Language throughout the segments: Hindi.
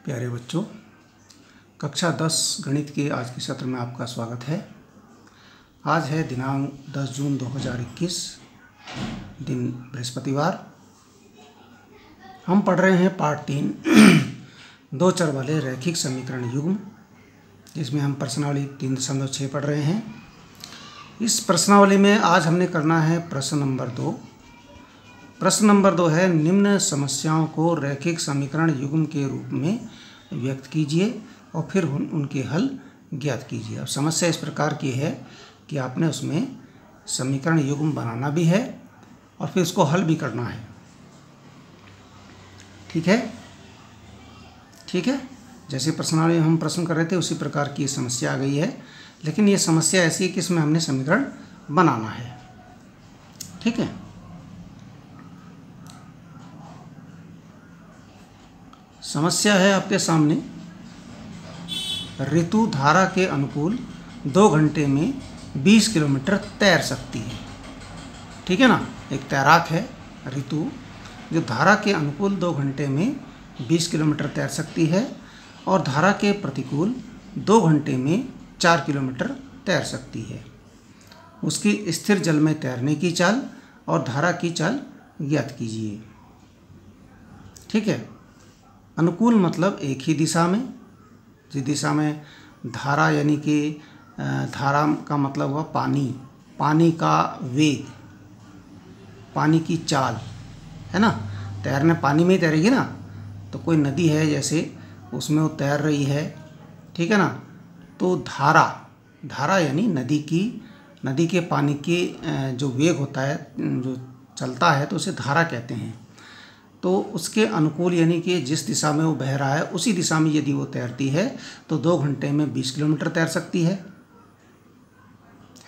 प्यारे बच्चों, कक्षा 10 गणित के आज के सत्र में आपका स्वागत है। आज है दिनांक 10 जून 2021, दिन बृहस्पतिवार। हम पढ़ रहे हैं पार्ट 3 दो चर वाले रैखिक समीकरण युग्म, जिसमें हम प्रश्नावली 3.6 पढ़ रहे हैं। इस प्रश्नावली में आज हमने करना है प्रश्न नंबर 2। प्रश्न नंबर 2 है, निम्न समस्याओं को रैखिक समीकरण युग्म के रूप में व्यक्त कीजिए और फिर उनके हल ज्ञात कीजिए। अब समस्या इस प्रकार की है कि आपने उसमें समीकरण युग्म बनाना भी है और फिर उसको हल भी करना है। ठीक है, ठीक है। जैसे प्रश्नावली में हम प्रश्न कर रहे थे उसी प्रकार की ये समस्या आ गई है, लेकिन ये समस्या ऐसी है कि इसमें हमने समीकरण बनाना है। ठीक है, समस्या है आपके सामने। ऋतु धारा के अनुकूल 2 घंटे में 20 किलोमीटर तैर सकती है। ठीक है ना, एक तैराक है ऋतु, जो धारा के अनुकूल 2 घंटे में 20 किलोमीटर तैर सकती है और धारा के प्रतिकूल 2 घंटे में 4 किलोमीटर तैर सकती है। उसकी स्थिर जल में तैरने की चाल और धारा की चाल ज्ञात कीजिए। ठीक है, अनुकूल मतलब एक ही दिशा में, जिस दिशा में धारा यानी कि धारा का मतलब हुआ पानी, पानी का वेग, पानी की चाल, है ना। तैरने पानी में ही तैरेगी ना, तो कोई नदी है जैसे, उसमें वो तैर रही है, ठीक है ना। तो धारा यानी नदी के पानी के जो वेग होता है, जो चलता है, तो उसे धारा कहते हैं। तो उसके अनुकूल यानी कि जिस दिशा में वो बह रहा है उसी दिशा में यदि वो तैरती है तो 2 घंटे में 20 किलोमीटर तैर सकती है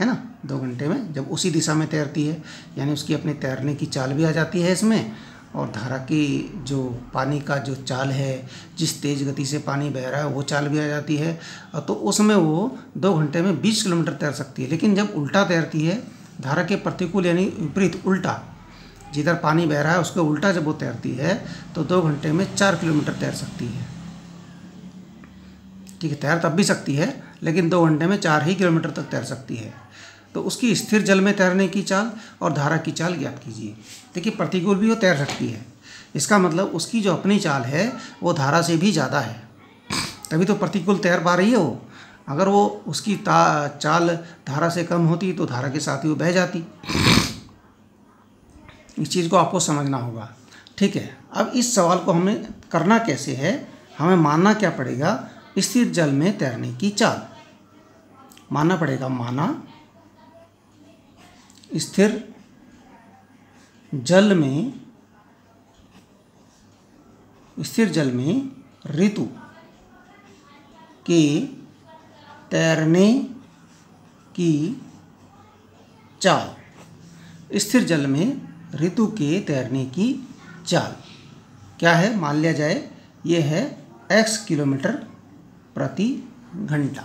ना। 2 घंटे में जब उसी दिशा में तैरती है, यानी उसकी अपने तैरने की चाल भी आ जाती है इसमें, और धारा की जो पानी का जो चाल है, जिस तेज़ गति से पानी बह रहा है वो चाल भी आ जाती है, और तो उसमें वो 2 घंटे में 20 किलोमीटर तैर सकती है। लेकिन जब उल्टा तैरती है, धारा के प्रतिकूल यानी विपरीत, उल्टा, जिधर पानी बह रहा है उसके उल्टा जब वो तैरती है तो 2 घंटे में 4 किलोमीटर तैर सकती है। ठीक है, तैर तब भी सकती है लेकिन 2 घंटे में 4 ही किलोमीटर तक तैर सकती है। तो उसकी स्थिर जल में तैरने की चाल और धारा की चाल ज्ञात कीजिए। देखिए, प्रतिकूल भी वो तैर सकती है, इसका मतलब उसकी जो अपनी चाल है वो धारा से भी ज़्यादा है, तभी तो प्रतिकूल तैर पा रही है वो। अगर वो उसकी चाल धारा से कम होती तो धारा के साथ ही वो बह जाती। इस चीज़ को आपको समझना होगा। ठीक है, अब इस सवाल को हमें करना कैसे है, हमें मानना क्या पड़ेगा, स्थिर जल में तैरने की चाल मानना पड़ेगा। माना स्थिर जल में ऋतु के तैरने की चाल, स्थिर जल में ऋतु के तैरने की चाल क्या है, मान लिया जाए ये है x किलोमीटर प्रति घंटा।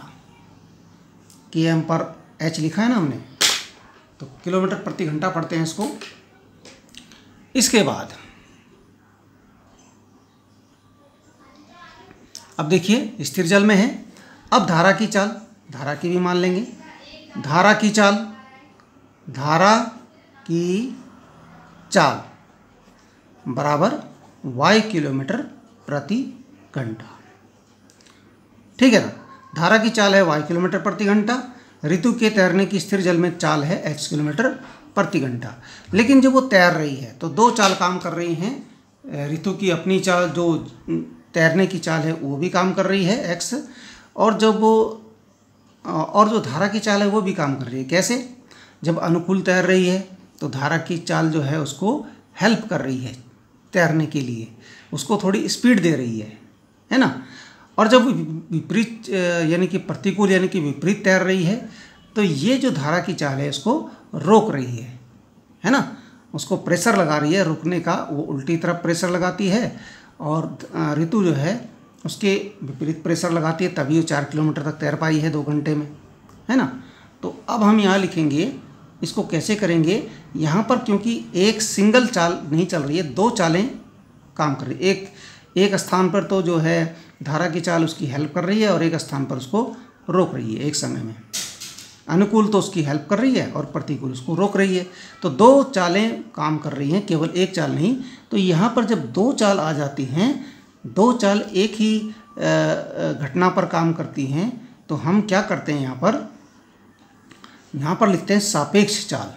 km पर h लिखा है ना हमने, तो किलोमीटर प्रति घंटा पढ़ते हैं इसको। इसके बाद अब देखिए, स्थिर जल में है। अब धारा की चाल, धारा की भी मान लेंगे। धारा की चाल बराबर y किलोमीटर प्रति घंटा। ठीक है ना, धारा की चाल है y किलोमीटर प्रति घंटा, ऋतु के तैरने की स्थिर जल में चाल है x किलोमीटर प्रति घंटा। लेकिन जब वो तैर रही है तो 2 चाल काम कर रही हैं। ऋतु की अपनी चाल, जो तैरने की चाल है, वो भी काम कर रही है x, और जो धारा की चाल है वो भी काम कर रही है। कैसे? जब अनुकूल तैर रही है तो धारा की चाल जो है उसको हेल्प कर रही है तैरने के लिए, उसको थोड़ी स्पीड दे रही है ना। और जब विपरीत यानी कि प्रतिकूल यानी कि विपरीत तैर रही है तो ये जो धारा की चाल है इसको रोक रही है ना, उसको प्रेशर लगा रही है रुकने का, वो उल्टी तरफ प्रेशर लगाती है, और ऋतु जो है उसके विपरीत प्रेशर लगाती है, तभी वो 4 किलोमीटर तक तैर पाई है 2 घंटे में, है ना। तो अब हम यहाँ लिखेंगे, इसको कैसे करेंगे, यहाँ पर क्योंकि एक सिंगल चाल नहीं चल रही है, 2 चालें काम कर रही है। एक स्थान पर तो जो है धारा की चाल उसकी हेल्प कर रही है और एक स्थान पर उसको रोक रही है एक समय में। अनुकूल तो उसकी हेल्प कर रही है और प्रतिकूल उसको रोक रही है। तो दो चालें काम कर रही हैं, केवल एक चाल नहीं। तो यहाँ पर जब दो चाल आ जाती हैं, दो चाल एक ही घटना पर काम करती हैं, तो हम क्या करते हैं यहाँ पर लिखते हैं सापेक्ष चाल।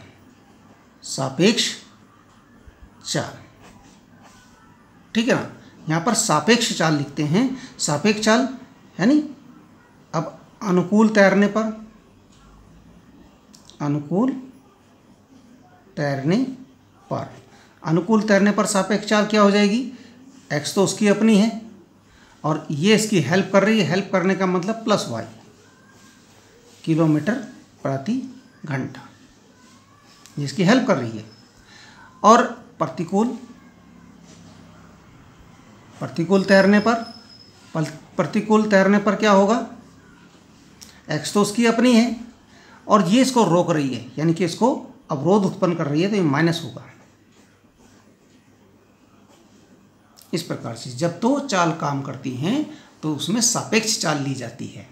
सापेक्ष चाल, ठीक है ना। यहाँ पर सापेक्ष चाल लिखते हैं। सापेक्ष चाल यानी अब अनुकूल तैरने पर, अनुकूल तैरने पर, अनुकूल तैरने पर सापेक्ष चाल क्या हो जाएगी? x तो उसकी अपनी है और ये इसकी हेल्प कर रही है। हेल्प करने का मतलब प्लस y, किलोमीटर प्रति घंटा, ये इसकी हेल्प कर रही है। और प्रतिकूल, प्रतिकूल तैरने पर, प्रतिकूल तैरने पर क्या होगा? x तो उसकी अपनी है और ये इसको रोक रही है, यानी कि इसको अवरोध उत्पन्न कर रही है, तो ये माइनस होगा। इस प्रकार से जब दो चाल काम करती हैं तो उसमें सापेक्ष चाल ली जाती है,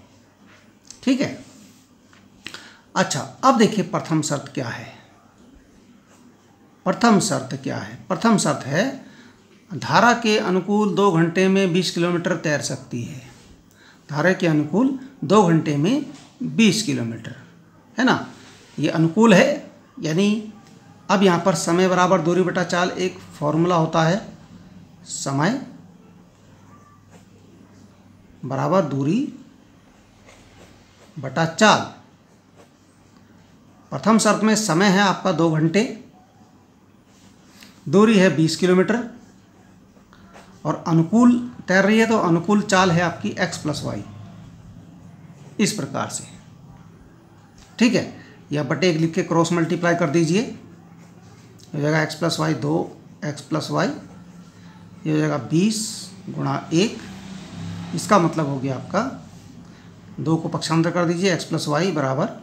ठीक है। अच्छा, अब देखिए प्रथम शर्त क्या है। प्रथम शर्त क्या है? प्रथम शर्त है धारा के अनुकूल 2 घंटे में 20 किलोमीटर तैर सकती है। धारा के अनुकूल 2 घंटे में 20 किलोमीटर, है ना। ये अनुकूल है, यानी अब यहाँ पर समय बराबर दूरी बटा चाल एक फॉर्मूला होता है। समय बराबर दूरी बटा चाल। प्रथम शर्त में समय है आपका 2 घंटे, दूरी है 20 किलोमीटर और अनुकूल तैर रही है, तो अनुकूल चाल है आपकी x प्लस वाई, इस प्रकार से, ठीक है। या बटे एक लिख के क्रॉस मल्टीप्लाई कर दीजिए, हो जाएगा x plus y 2x plus y, ये हो जाएगा 20 गुणा 1। इसका मतलब हो गया आपका 2 को पक्षांतर कर दीजिए, x प्लस वाई बराबर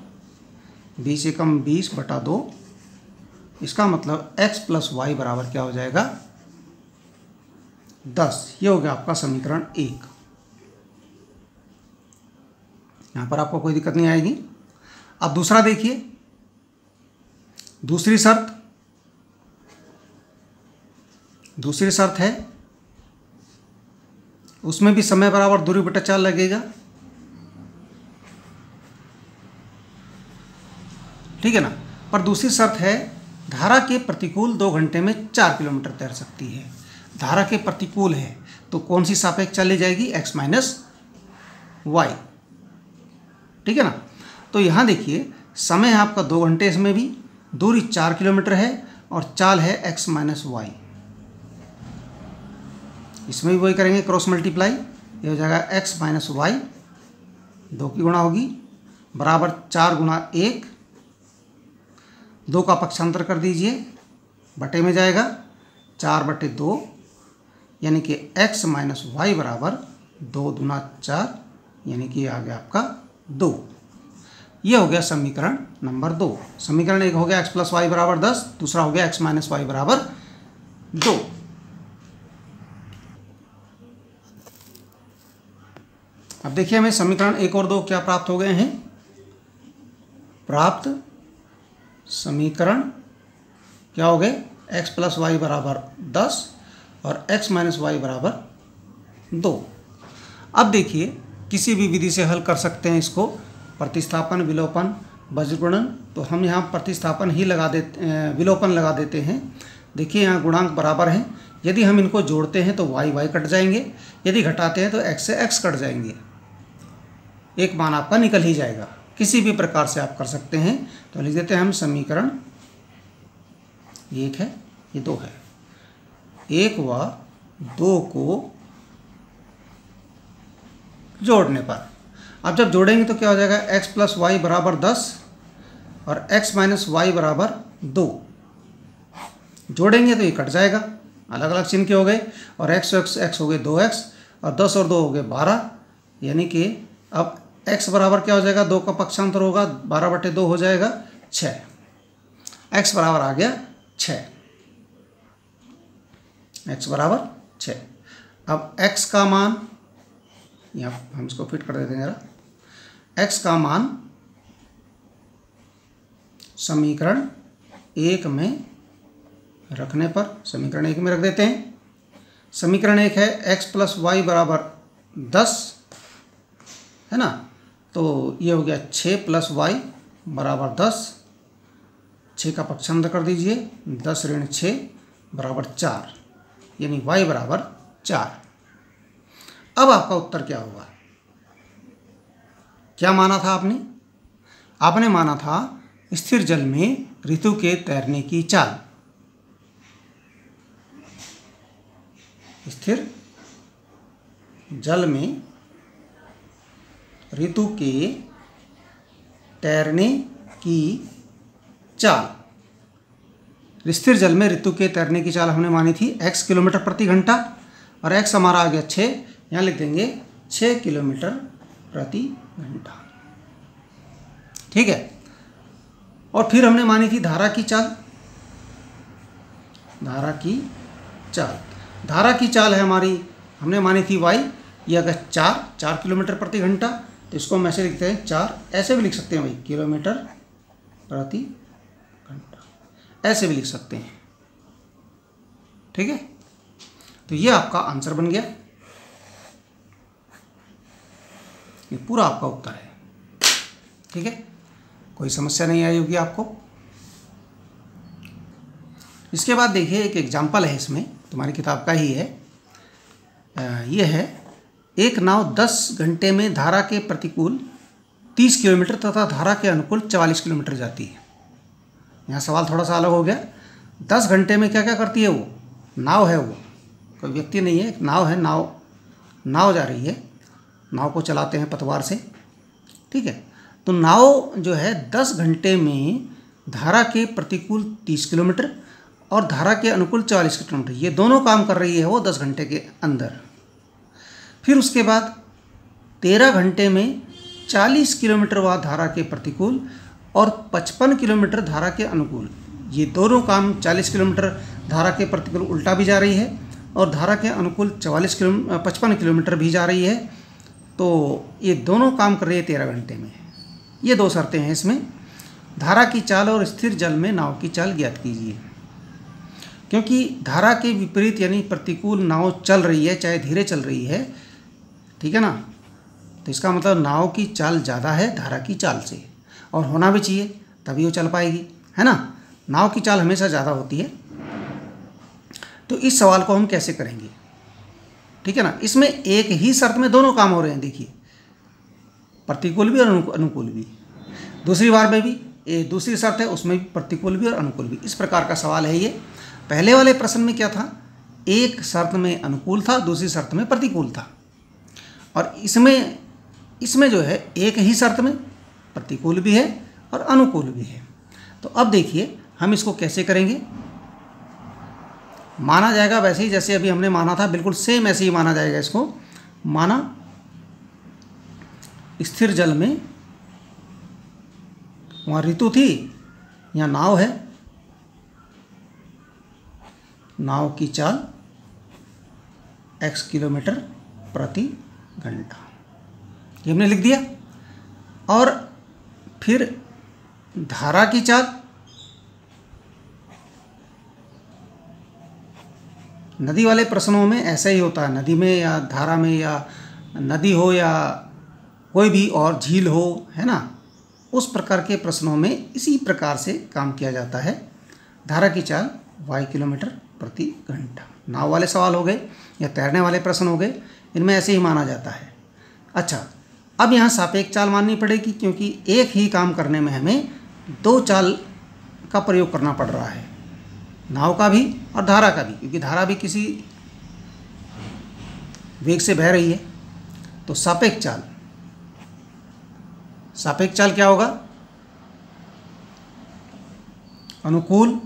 20 एकम 20 बटा 2। इसका मतलब x प्लस वाई बराबर क्या हो जाएगा? 10। ये हो गया आपका समीकरण 1। यहाँ पर आपको कोई दिक्कत नहीं आएगी। अब दूसरा देखिए, दूसरी शर्त, दूसरी शर्त है उसमें भी समय बराबर दूरी बटा चाल लगेगा, ठीक है ना। पर दूसरी शर्त है धारा के प्रतिकूल 2 घंटे में 4 किलोमीटर तैर सकती है। धारा के प्रतिकूल है तो कौन सी सापेक्ष चाल ली जाएगी? x माइनस वाई, ठीक है ना। तो यहाँ देखिए समय है आपका 2 घंटे, इसमें भी दूरी 4 किलोमीटर है और चाल है x माइनस वाई। इसमें भी वही करेंगे क्रॉस मल्टीप्लाई, ये हो जाएगा x माइनस वाई, 2 की गुणा होगी बराबर 4 गुणा 1, 2 का पक्षांतर कर दीजिए, बटे में जाएगा 4 बटे 2, यानी कि x माइनस वाई बराबर 2 दूना 4, यानी कि आ गया आपका 2। ये हो गया समीकरण नंबर 2। समीकरण 1 हो गया x प्लस वाई बराबर 10, दूसरा हो गया x माइनस वाई बराबर 2। अब देखिए हमें समीकरण 1 और 2 क्या प्राप्त हो गए हैं। प्राप्त समीकरण क्या हो गए? x प्लस वाई बराबर 10 और x माइनस वाई बराबर 2। अब देखिए किसी भी विधि से हल कर सकते हैं इसको, प्रतिस्थापन, विलोपन, वज्रगुणन। तो हम यहाँ प्रतिस्थापन ही लगा देते, विलोपन लगा देते हैं। देखिए यहाँ गुणांक बराबर हैं, यदि हम इनको जोड़ते हैं तो y y कट जाएंगे, यदि घटाते हैं तो x से x कट जाएंगे, एक मान आपका निकल ही जाएगा। किसी भी प्रकार से आप कर सकते हैं। तो लिख देते हैं हम समीकरण 1 है, ये 2 है, 1 व 2 को जोड़ने पर, अब जब जोड़ेंगे तो क्या हो जाएगा? x प्लस वाई बराबर 10 और x माइनस वाई बराबर 2। जोड़ेंगे तो ये कट जाएगा, अलग अलग चिन्ह के हो गए, और x हो गए 2x और 10 और 2 हो गए 12, यानी कि अब x बराबर क्या हो जाएगा? 2 का पक्षांतर होगा, 12 बटे 2 हो जाएगा 6। x बराबर आ गया 6, x बराबर 6। अब x का मान, यहाँ हम इसको फिट कर देते हैं ज़रा, x का मान समीकरण 1 में रखने पर, समीकरण 1 में रख देते हैं। समीकरण 1 है x प्लस वाई बराबर 10, है ना। तो ये हो गया 6 प्लस वाई बराबर 10, 6 का पक्ष अंदर कर दीजिए, 10 ऋण 6 बराबर 4, यानी y बराबर 4। अब आपका उत्तर क्या होगा? क्या माना था आपने? आपने माना था स्थिर जल में ऋतु के तैरने की चाल। स्थिर जल में ऋतु के तैरने की चाल, स्थिर जल में ऋतु के तैरने की चाल हमने मानी थी x किलोमीटर प्रति घंटा, और x हमारा आ गया 6, यहाँ लिख देंगे 6 किलोमीटर प्रति घंटा। ठीक है। और फिर हमने मानी थी धारा की चाल। धारा की चाल, धारा की चाल है हमारी, हमने मानी थी y, ये अगर 4 किलोमीटर प्रति घंटा, तो इसको हम ऐसे लिखते हैं 4, ऐसे भी लिख सकते हैं भाई, किलोमीटर प्रति घंटा, ऐसे भी लिख सकते हैं। ठीक है। तो ये आपका आंसर बन गया, ये पूरा आपका उत्तर है। ठीक है, कोई समस्या नहीं आई होगी आपको। इसके बाद देखिए एक एग्जाम्पल है, इसमें तुम्हारी किताब का ही है। ये है, एक नाव 10 घंटे में धारा के प्रतिकूल 30 किलोमीटर तथा धारा के अनुकूल 44 किलोमीटर जाती है। यहाँ सवाल थोड़ा सा अलग हो गया। 10 घंटे में क्या क्या करती है? वो नाव है, वो कोई व्यक्ति नहीं है, एक नाव है, नाव जा रही है, नाव को चलाते हैं पतवार से। ठीक है। तो नाव जो है 10 घंटे में धारा के प्रतिकूल 30 किलोमीटर और धारा के अनुकूल 44 किलोमीटर, ये दोनों काम कर रही है वो 10 घंटे के अंदर। फिर उसके बाद 13 घंटे में 40 किलोमीटर वह धारा के प्रतिकूल और 55 किलोमीटर धारा के अनुकूल, ये दोनों काम, 40 किलोमीटर धारा के प्रतिकूल उल्टा भी जा रही है और धारा के अनुकूल 55 किलोमीटर भी जा रही है। तो ये दोनों काम कर रही है 13 घंटे में। ये दो शर्तें हैं इसमें। धारा की चाल और स्थिर जल में नाव की चाल ज्ञात कीजिए। क्योंकि धारा के विपरीत यानी प्रतिकूल नाव चल रही है, चाहे धीरे चल रही है, ठीक है ना, तो इसका मतलब नाव की चाल ज़्यादा है धारा की चाल से, और होना भी चाहिए, तभी वो चल पाएगी, है ना। नाव की चाल हमेशा ज़्यादा होती है। तो इस सवाल को हम कैसे करेंगे? ठीक है ना, इसमें एक ही शर्त में दोनों काम हो रहे हैं। देखिए, प्रतिकूल भी और अनुकूल भी। दूसरी बार में भी ये दूसरी शर्त है, उसमें भी प्रतिकूल भी और अनुकूल भी। इस प्रकार का सवाल है ये। पहले वाले प्रश्न में क्या था? एक शर्त में अनुकूल था, दूसरी शर्त में प्रतिकूल था, और इसमें जो है एक ही शर्त में प्रतिकूल भी है और अनुकूल भी है। तो अब देखिए हम इसको कैसे करेंगे। माना जाएगा वैसे ही जैसे अभी हमने माना था, बिल्कुल सेम ऐसे ही माना जाएगा इसको। माना स्थिर जल में वहाँ ऋतु थी, यहाँ नाव है, नाव की चाल x किलोमीटर प्रति घंटा, ये हमने लिख दिया। और फिर धारा की चाल, नदी वाले प्रश्नों में ऐसा ही होता है, नदी में या धारा में, या नदी हो या कोई भी और झील हो, है ना, उस प्रकार के प्रश्नों में इसी प्रकार से काम किया जाता है। धारा की चाल y किलोमीटर प्रति घंटा। नाव वाले सवाल हो गए या तैरने वाले प्रश्न हो गए, इनमें ऐसे ही माना जाता है। अच्छा, अब यहाँ सापेक्ष चाल माननी पड़ेगी, क्योंकि एक ही काम करने में हमें दो चाल का प्रयोग करना पड़ रहा है, नाव का भी और धारा का भी, क्योंकि धारा भी किसी वेग से बह रही है। तो सापेक्ष चाल क्या होगा? अनुकूल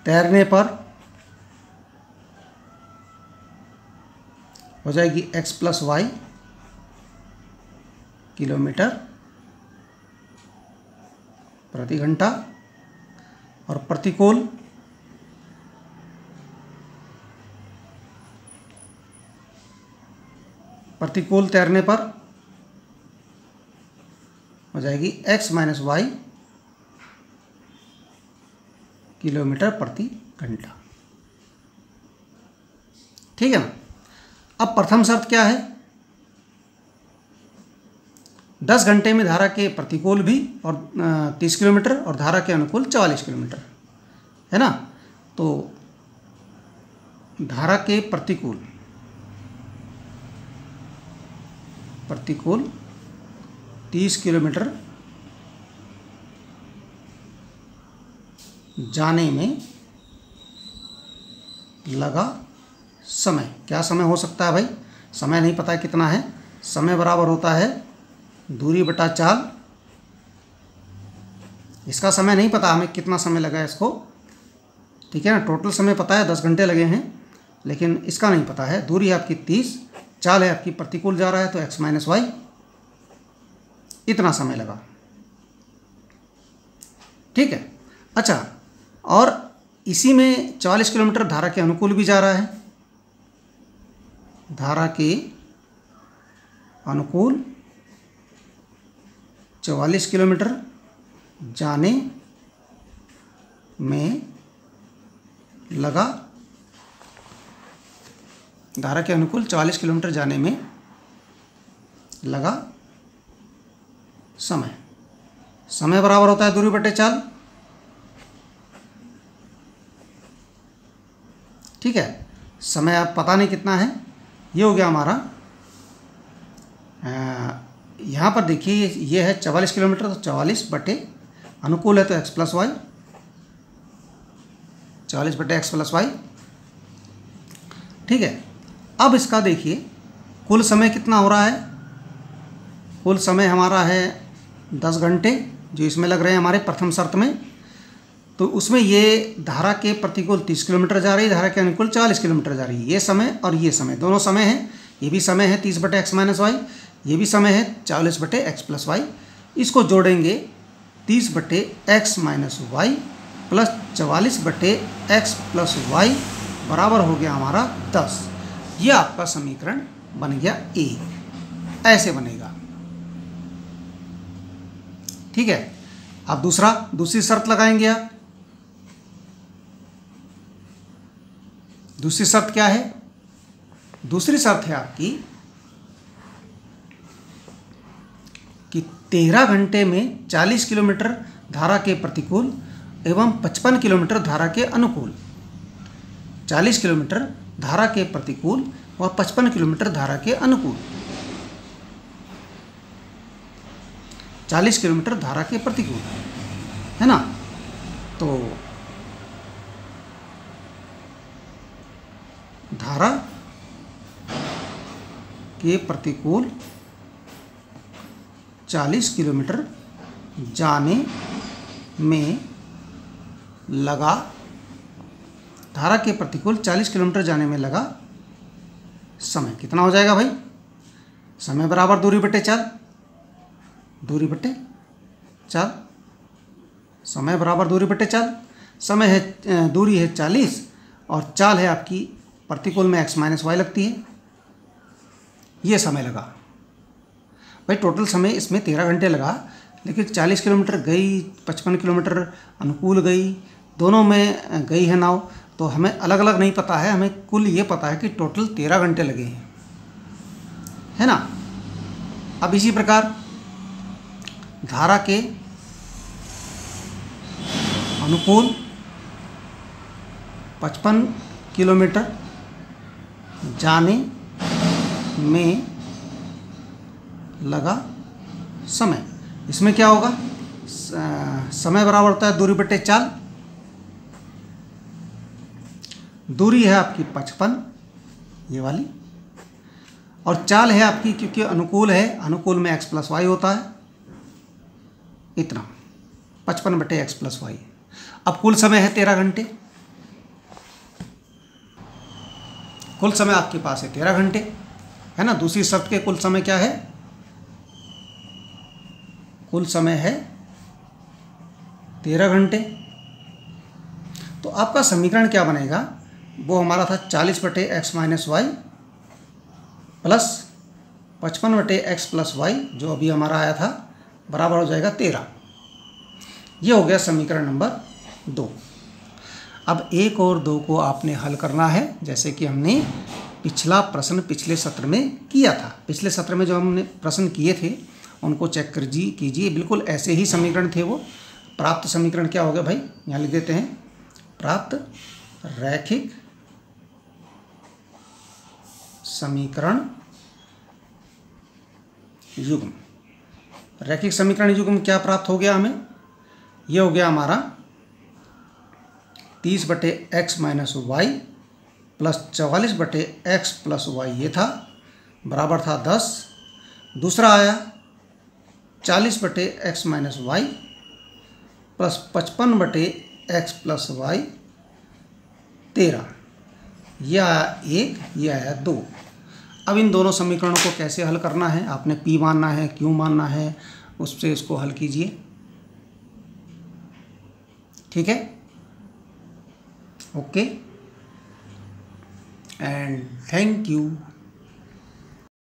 तैरने पर हो जाएगी x प्लस वाई किलोमीटर प्रति घंटा, और प्रतिकूल तैरने पर हो जाएगी x माइनस वाई किलोमीटर प्रति घंटा। ठीक है ना। अब प्रथम शर्त क्या है, 10 घंटे में धारा के प्रतिकूल भी और 30 किलोमीटर और धारा के अनुकूल 44 किलोमीटर, है ना। तो धारा के प्रतिकूल 30 किलोमीटर जाने में लगा समय, क्या समय हो सकता है भाई, समय नहीं पता है कितना है, समय बराबर होता है दूरी बटा चाल। इसका समय नहीं पता हमें कितना समय लगा है इसको, ठीक है ना। टोटल समय पता है 10 घंटे लगे हैं, लेकिन इसका नहीं पता है। दूरी है आपकी 30, चाल है आपकी प्रतिकूल जा रहा है तो x माइनस वाई, इतना समय लगा। ठीक है। अच्छा, और इसी में 44 किलोमीटर धारा के अनुकूल भी जा रहा है, धारा के अनुकूल 44 किलोमीटर जाने में लगा, धारा के अनुकूल 44 किलोमीटर जाने में लगा समय। समय बराबर होता है दूरी बटे चाल। ठीक है। समय आप पता नहीं कितना है, ये हो गया हमारा। यहाँ पर देखिए ये है 44 किलोमीटर, तो 44 बटे अनुकूल है तो x प्लस वाई, 44 बटे x प्लस वाई। ठीक है। अब इसका देखिए कुल समय कितना हो रहा है, कुल समय हमारा है 10 घंटे जो इसमें लग रहे हैं हमारे प्रथम शर्त में। तो उसमें ये धारा के प्रतिकूल 30 किलोमीटर जा रही है, धारा के अनुकूल 40 किलोमीटर जा रही है। ये समय और ये समय दोनों समय हैं, ये भी समय है 30 बटे एक्स माइनस वाई, ये भी समय है 40 बटे एक्स प्लस वाई। इसको जोड़ेंगे 30 बटे एक्स माइनस वाई प्लस 44 बटे एक्स प्लस वाई बराबर हो गया हमारा 10। ये आपका समीकरण बन गया ए, ऐसे बनेगा। ठीक है। अब दूसरी शर्त लगाएंगे आप। दूसरी शर्त क्या है, दूसरी शर्त है आपकी कि 13 घंटे में 40 किलोमीटर धारा के प्रतिकूल एवं 55 किलोमीटर धारा के अनुकूल, 40 किलोमीटर धारा के प्रतिकूल और 55 किलोमीटर धारा के अनुकूल, 40 किलोमीटर धारा के प्रतिकूल, है ना। तो धारा के प्रतिकूल 40 किलोमीटर जाने में लगा, धारा के प्रतिकूल 40 किलोमीटर जाने में लगा समय कितना हो जाएगा भाई, समय बराबर दूरी बटे चाल, दूरी बटे चाल, समय बराबर दूरी बटे चाल। समय है, दूरी है 40 और चाल है आपकी प्रतिकूल में x माइनस वाई लगती है, ये समय लगा भाई। टोटल समय इसमें 13 घंटे लगा, लेकिन 40 किलोमीटर गई, 55 किलोमीटर अनुकूल गई, दोनों में गई है नाव, तो हमें अलग अलग नहीं पता है, हमें कुल ये पता है कि टोटल 13 घंटे लगे हैं, है ना। अब इसी प्रकार धारा के अनुकूल 55 किलोमीटर जाने में लगा समय, इसमें क्या होगा, समय बराबर होता है दूरी बटे चाल। दूरी है आपकी 55 ये वाली, और चाल है आपकी, क्योंकि अनुकूल है, अनुकूल में x प्लस वाई होता है, इतना 55 बटे एक्स प्लस वाई। अब कुल समय है 13 घंटे, कुल समय आपके पास है 13 घंटे, है ना। दूसरी शर्त के कुल समय क्या है, कुल समय है 13 घंटे। तो आपका समीकरण क्या बनेगा, वो हमारा था 40/x - y plus 55/x + y, जो अभी हमारा आया था, बराबर हो जाएगा 13। ये हो गया समीकरण नंबर 2। अब 1 और 2 को आपने हल करना है, जैसे कि हमने पिछला प्रश्न पिछले सत्र में किया था। पिछले सत्र में जो हमने प्रश्न किए थे उनको चेक कीजिए, बिल्कुल ऐसे ही समीकरण थे वो। प्राप्त समीकरण क्या हो गया भाई, यहाँ लिख देते हैं, प्राप्त रैखिक समीकरण युग्म। रैखिक समीकरण युग्म क्या प्राप्त हो गया हमें, ये हो गया हमारा 30/x - y plus 44/x + y, ये था, बराबर था 10। दूसरा आया 40/x - y plus 55/x + y 13, यह आया 1, ये आया 2। अब इन दोनों समीकरणों को कैसे हल करना है, आपने p मानना है, q मानना है, उससे इसको हल कीजिए, ठीक है। Okay and thank you.